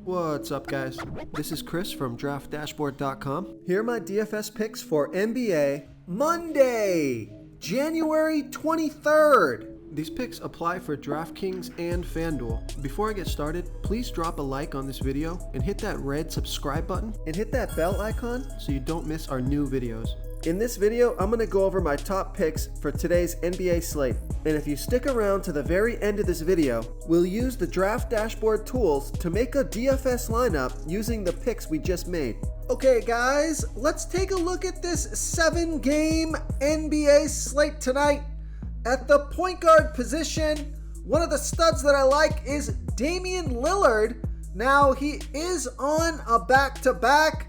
What's up, guys? This is Chris from DraftDashboard.com. Here are my DFS picks for NBA Monday, January 23rd. These picks apply for DraftKings and FanDuel. Before I get started, please drop a like on this video and hit that red subscribe button and hit that bell icon so you don't miss our new videos. In this video, I'm going to go over my top picks for today's NBA slate. And if you stick around to the very end of this video, we'll use the Draft Dashboard tools to make a DFS lineup using the picks we just made. Okay guys, let's take a look at this 7-game NBA slate tonight. At the point guard position, one of the studs that I like is Damian Lillard. Now, he is on a back-to-back,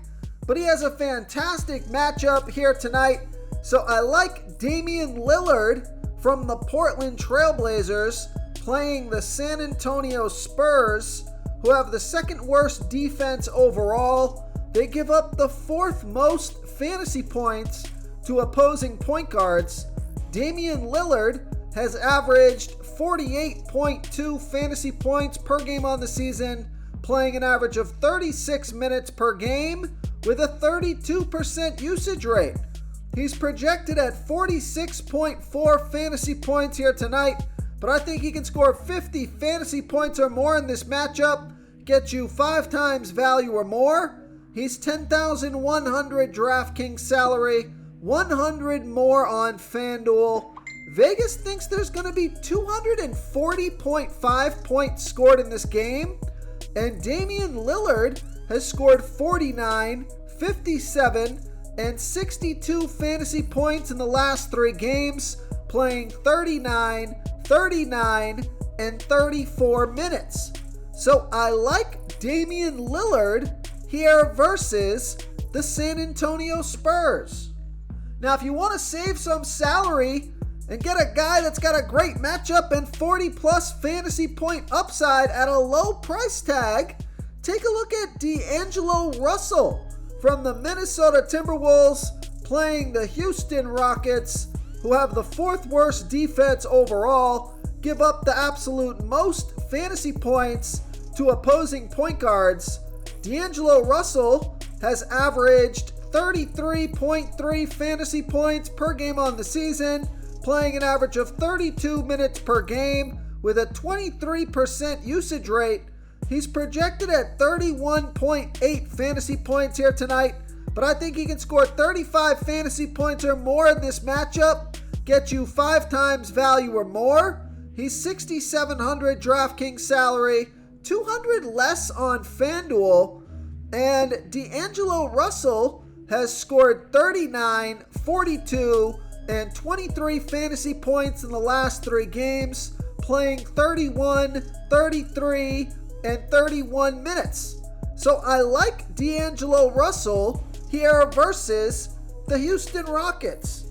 but he has a fantastic matchup here tonight. So I like Damian Lillard from the Portland Trailblazers playing the San Antonio Spurs, who have the second worst defense overall. They give up the fourth most fantasy points to opposing point guards. Damian Lillard has averaged 48.2 fantasy points per game on the season, playing an average of 36 minutes per game with a 32% usage rate. He's projected at 46.4 fantasy points here tonight, but I think he can score 50 fantasy points or more in this matchup, get you 5 times value or more. He's 10,100 DraftKings salary, 100 more on FanDuel. Vegas thinks there's going to be 240.5 points scored in this game, and Damian Lillard has scored 49, 57, and 62 fantasy points in the last 3 games, playing 39, 39, and 34 minutes. So I like Damian Lillard here versus the San Antonio Spurs. Now, if you want to save some salary and get a guy that's got a great matchup and 40-plus fantasy point upside at a low price tag, take a look at D'Angelo Russell from the Minnesota Timberwolves playing the Houston Rockets, who have the 4th worst defense overall, give up the absolute most fantasy points to opposing point guards. D'Angelo Russell has averaged 33.3 fantasy points per game on the season, playing an average of 32 minutes per game with a 23% usage rate. He's projected at 31.8 fantasy points here tonight, but I think he can score 35 fantasy points or more in this matchup, get you 5 times value or more. He's 6,700 DraftKings salary, 200 less on FanDuel, and D'Angelo Russell has scored 39, 42, and 23 fantasy points in the last 3 games, playing 31, 33, and 31 minutes. So I like D'Angelo Russell here versus the Houston Rockets.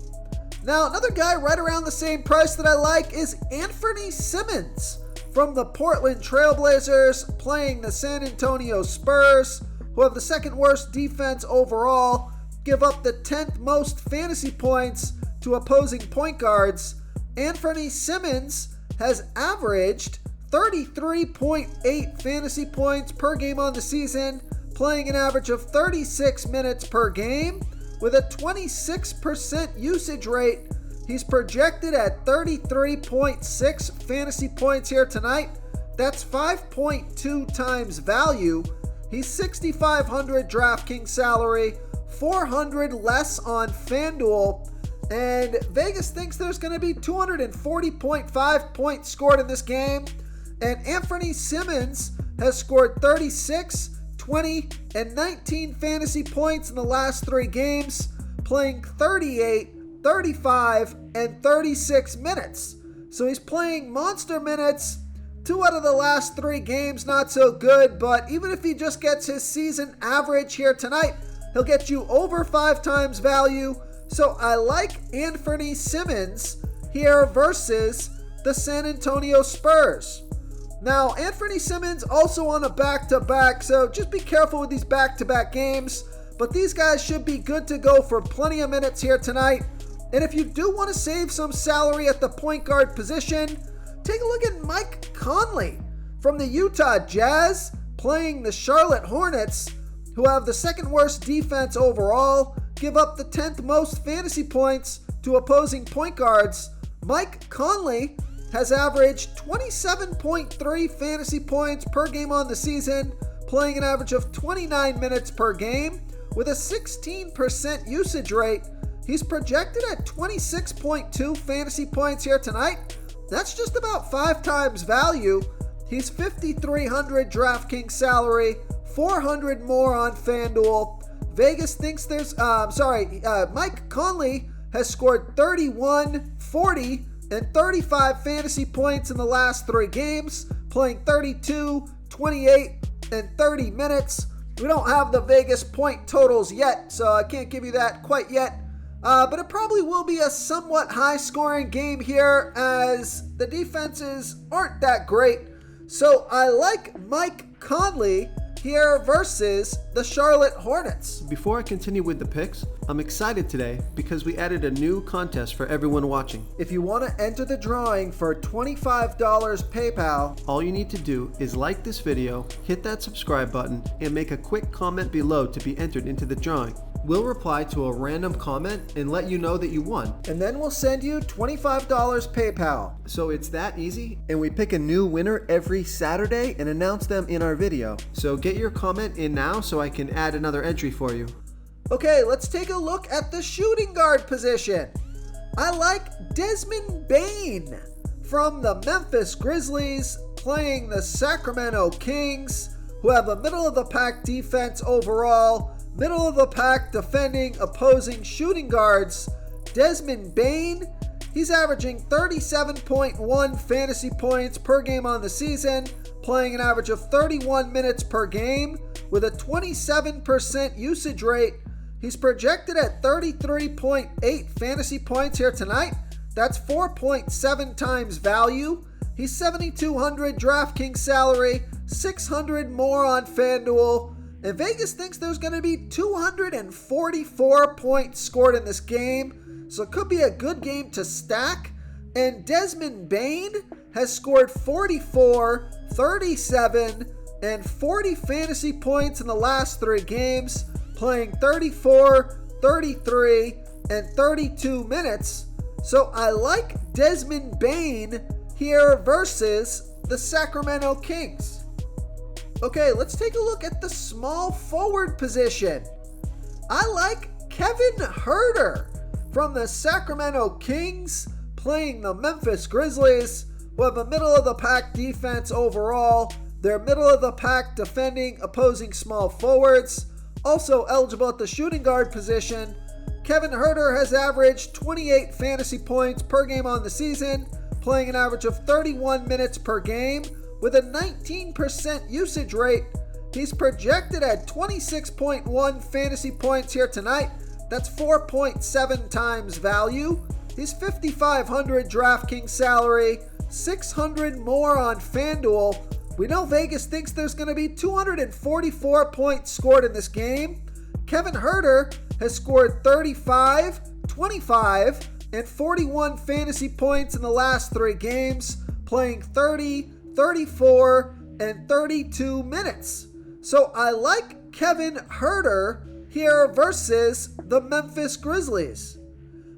Now, another guy right around the same price that I like is Anthony Simmons from the Portland Trailblazers playing the San Antonio Spurs, who have the 2nd worst defense overall, give up the 10th most fantasy points to opposing point guards. Anthony Simmons has averaged 33.8 fantasy points per game on the season, playing an average of 36 minutes per game with a 26% usage rate. He's projected at 33.6 fantasy points here tonight. That's 5.2 times value. He's 6,500 DraftKings salary, 400 less on FanDuel, and Vegas thinks there's going to be 240.5 points scored in this game. And Anthony Simmons has scored 36, 20, and 19 fantasy points in the last 3 games, playing 38, 35, and 36 minutes. So he's playing monster minutes. 2 out of the last 3 games, not so good, but even if he just gets his season average here tonight, he'll get you over 5 times value. So I like Anthony Simmons here versus the San Antonio Spurs. Now, Anthony Simmons also on a back-to-back, so just be careful with these back-to-back games. But these guys should be good to go for plenty of minutes here tonight. And if you do want to save some salary at the point guard position, take a look at Mike Conley from the Utah Jazz playing the Charlotte Hornets, who have the second worst defense overall, give up the 10th most fantasy points to opposing point guards. Mike Conley has averaged 27.3 fantasy points per game on the season, playing an average of 29 minutes per game with a 16% usage rate. He's projected at 26.2 fantasy points here tonight. That's just about 5 times value. He's 5,300 DraftKings salary, 400 more on FanDuel. Vegas thinks there's, Mike Conley has scored 31, 40, and 35 fantasy points in the last 3 games, playing 32, 28, and 30 minutes. We don't have the Vegas point totals yet, so I can't give you that quite yet. But it probably will be a somewhat high-scoring game here, as the defenses aren't that great. So I like Mike Conley here versus the Charlotte Hornets. Before I continue with the picks, I'm excited today because we added a new contest for everyone watching. If you want to enter the drawing for $25 PayPal, all you need to do is like this video, hit that subscribe button, and make a quick comment below to be entered into the drawing. We'll reply to a random comment and let you know that you won. And then we'll send you $25 PayPal. So it's that easy, and we pick a new winner every Saturday and announce them in our video. So get your comment in now so I can add another entry for you. Okay, let's take a look at the shooting guard position. I like Desmond Bane from the Memphis Grizzlies playing the Sacramento Kings, who have a middle-of-the-pack defense overall, middle-of-the-pack defending opposing shooting guards. Desmond Bane, he's averaging 37.1 fantasy points per game on the season, playing an average of 31 minutes per game with a 27% usage rate. He's projected at 33.8 fantasy points here tonight. That's 4.7 times value. He's 7,200 DraftKings salary, 600 more on FanDuel. And Vegas thinks there's going to be 244 points scored in this game, so it could be a good game to stack. And Desmond Bane has scored 44, 37, and 40 fantasy points in the last 3 games, playing 34, 33, and 32 minutes. So I like Desmond Bane here versus the Sacramento Kings. Okay, let's take a look at the small forward position. I like Kevin Huerter from the Sacramento Kings playing the Memphis Grizzlies, who have a middle-of-the-pack defense overall. They're middle-of-the-pack defending opposing small forwards. Also eligible at the shooting guard position, Kevin Huerter has averaged 28 fantasy points per game on the season, playing an average of 31 minutes per game with a 19% usage rate. He's projected at 26.1 fantasy points here tonight. That's 4.7 times value. He's 5,500 DraftKings salary, 600 more on FanDuel. We know Vegas thinks there's going to be 244 points scored in this game. Kevin Huerter has scored 35, 25, and 41 fantasy points in the last 3 games, playing 30, 34, and 32 minutes. So I like Kevin Huerter here versus the Memphis Grizzlies.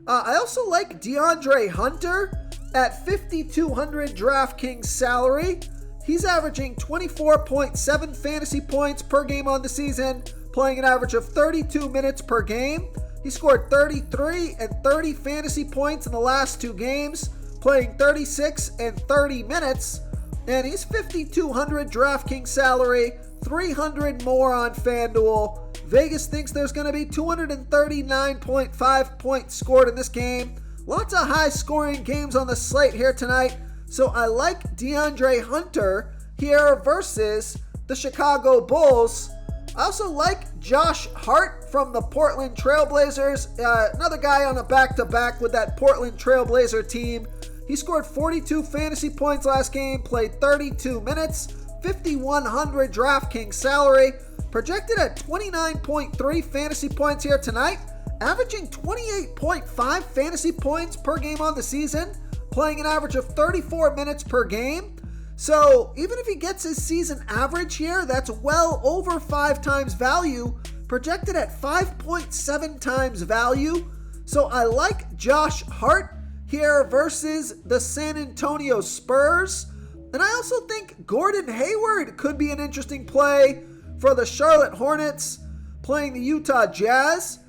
I also like DeAndre Hunter at 5,200 DraftKings salary. He's averaging 24.7 fantasy points per game on the season, playing an average of 32 minutes per game. He scored 33 and 30 fantasy points in the last 2 games, playing 36 and 30 minutes. And he's 5,200 DraftKings salary, 300 more on FanDuel. Vegas thinks there's going to be 239.5 points scored in this game. Lots of high-scoring games on the slate here tonight. So I like DeAndre Hunter here versus the Chicago Bulls. I also like Josh Hart from the Portland Trailblazers. Another guy on a back-to-back with that Portland Trailblazer team. He scored 42 fantasy points last game, played 32 minutes, 5,100 DraftKings salary, projected at 29.3 fantasy points here tonight, averaging 28.5 fantasy points per game on the season, playing an average of 34 minutes per game. So even if he gets his season average here, that's well over 5 times value, projected at 5.7 times value. So I like Josh Hart here versus the San Antonio Spurs. And I also think Gordon Hayward could be an interesting play for the Charlotte Hornets playing the Utah Jazz.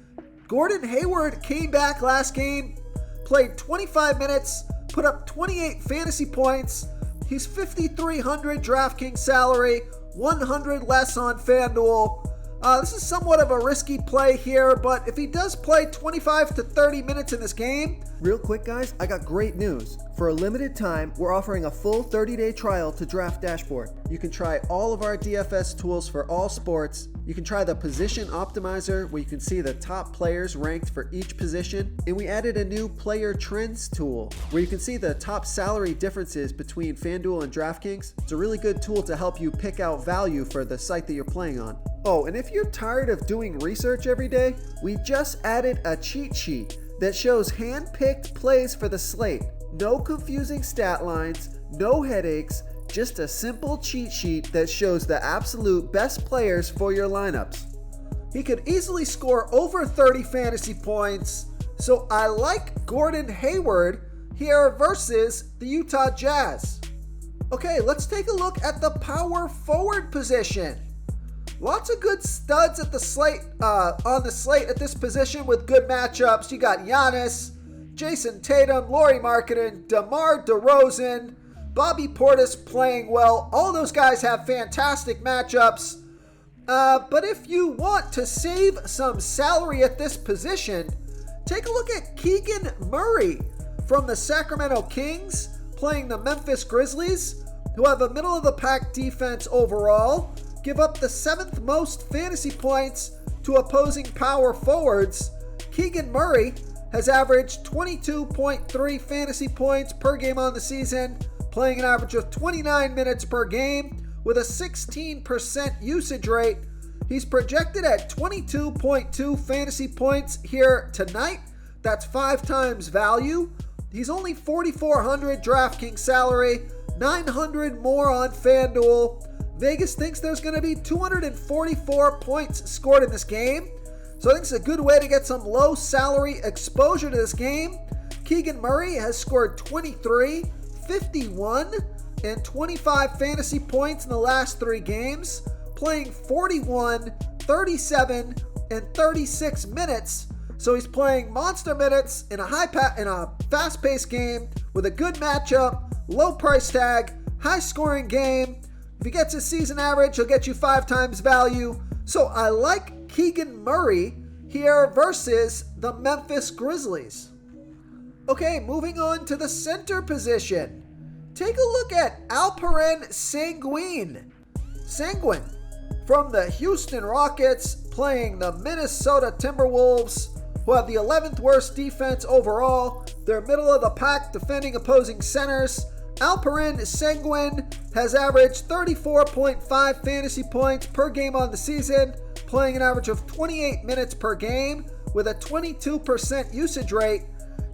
Gordon Hayward came back last game, played 25 minutes, put up 28 fantasy points. He's $5,300 DraftKings salary, 100 less on FanDuel. This is somewhat of a risky play here, but if he does play 25 to 30 minutes in this game... Real quick, guys, I got great news. For a limited time, we're offering a full 30-day trial to Draft Dashboard. You can try all of our DFS tools for all sports. You can try the Position Optimizer, where you can see the top players ranked for each position. And we added a new Player Trends tool, where you can see the top salary differences between FanDuel and DraftKings. It's a really good tool to help you pick out value for the site that you're playing on. Oh, and if you're tired of doing research every day, we just added a cheat sheet that shows hand-picked plays for the slate. No confusing stat lines, no headaches, just a simple cheat sheet that shows the absolute best players for your lineups. He could easily score over 30 fantasy points, so I like Gordon Hayward here versus the Utah Jazz. Okay, let's take a look at the power forward position. Lots of good studs at the slate, on the slate at this position with good matchups. You got Giannis, Jason Tatum, Lauri Markkanen, DeMar DeRozan, Bobby Portis playing well. All those guys have fantastic matchups. But if you want to save some salary at this position, take a look at Keegan Murray from the Sacramento Kings playing the Memphis Grizzlies, who have a middle-of-the-pack defense overall. Give up the 7th most fantasy points to opposing power forwards. Keegan Murray has averaged 22.3 fantasy points per game on the season, playing an average of 29 minutes per game with a 16% usage rate. He's projected at 22.2 fantasy points here tonight. That's 5 times value. He's only $4,400 DraftKings salary, $900 more on FanDuel. Vegas thinks there's going to be 244 points scored in this game. So I think it's a good way to get some low salary exposure to this game. Keegan Murray has scored 23, 51, and 25 fantasy points in the last 3 games, playing 41, 37, and 36 minutes. So he's playing monster minutes in a fast-paced game with a good matchup, low price tag, high-scoring game. If he gets his season average, he'll get you 5 times value. So I like Keegan Murray here versus the Memphis Grizzlies. Okay, moving on to the center position. Take a look at Alperen Sengun from the Houston Rockets playing the Minnesota Timberwolves, who have the 11th worst defense overall. They're middle of the pack defending opposing centers. Alperen Sengun has averaged 34.5 fantasy points per game on the season, playing an average of 28 minutes per game with a 22% usage rate.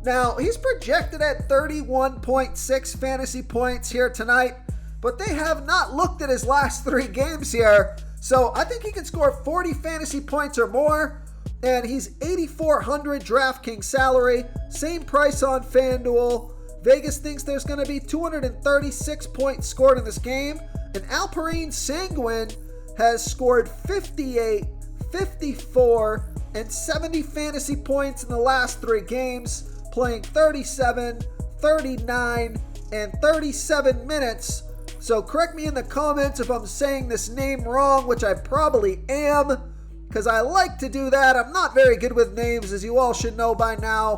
Now, he's projected at 31.6 fantasy points here tonight, but they have not looked at his last 3 games here, so I think he can score 40 fantasy points or more, and he's $8,400 DraftKings salary, same price on FanDuel. Vegas thinks there's going to be 236 points scored in this game, and Alperen Sengun has scored 58, 54, and 70 fantasy points in the last 3 games, playing 37, 39, and 37 minutes. So correct me in the comments if I'm saying this name wrong, which I probably am, because I like to do that. I'm not very good with names, as you all should know by now.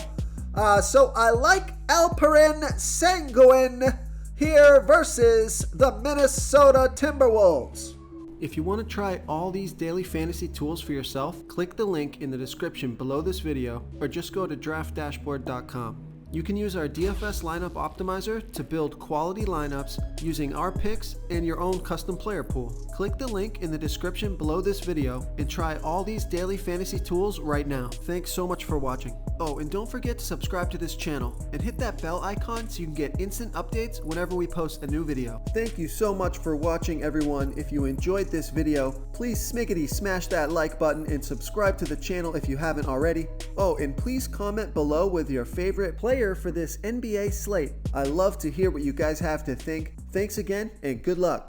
So I like Alperen Sengun here versus the Minnesota Timberwolves. If you want to try all these daily fantasy tools for yourself, click the link in the description below this video or just go to draftdashboard.com. You can use our DFS lineup optimizer to build quality lineups using our picks and your own custom player pool. Click the link in the description below this video and try all these daily fantasy tools right now. Thanks so much for watching. Oh, and don't forget to subscribe to this channel and hit that bell icon so you can get instant updates whenever we post a new video. Thank you so much for watching, everyone. If you enjoyed this video, please smiggity smash that like button and subscribe to the channel if you haven't already. Oh, and please comment below with your favorite player for this NBA slate. I love to hear what you guys have to think. Thanks again, and good luck.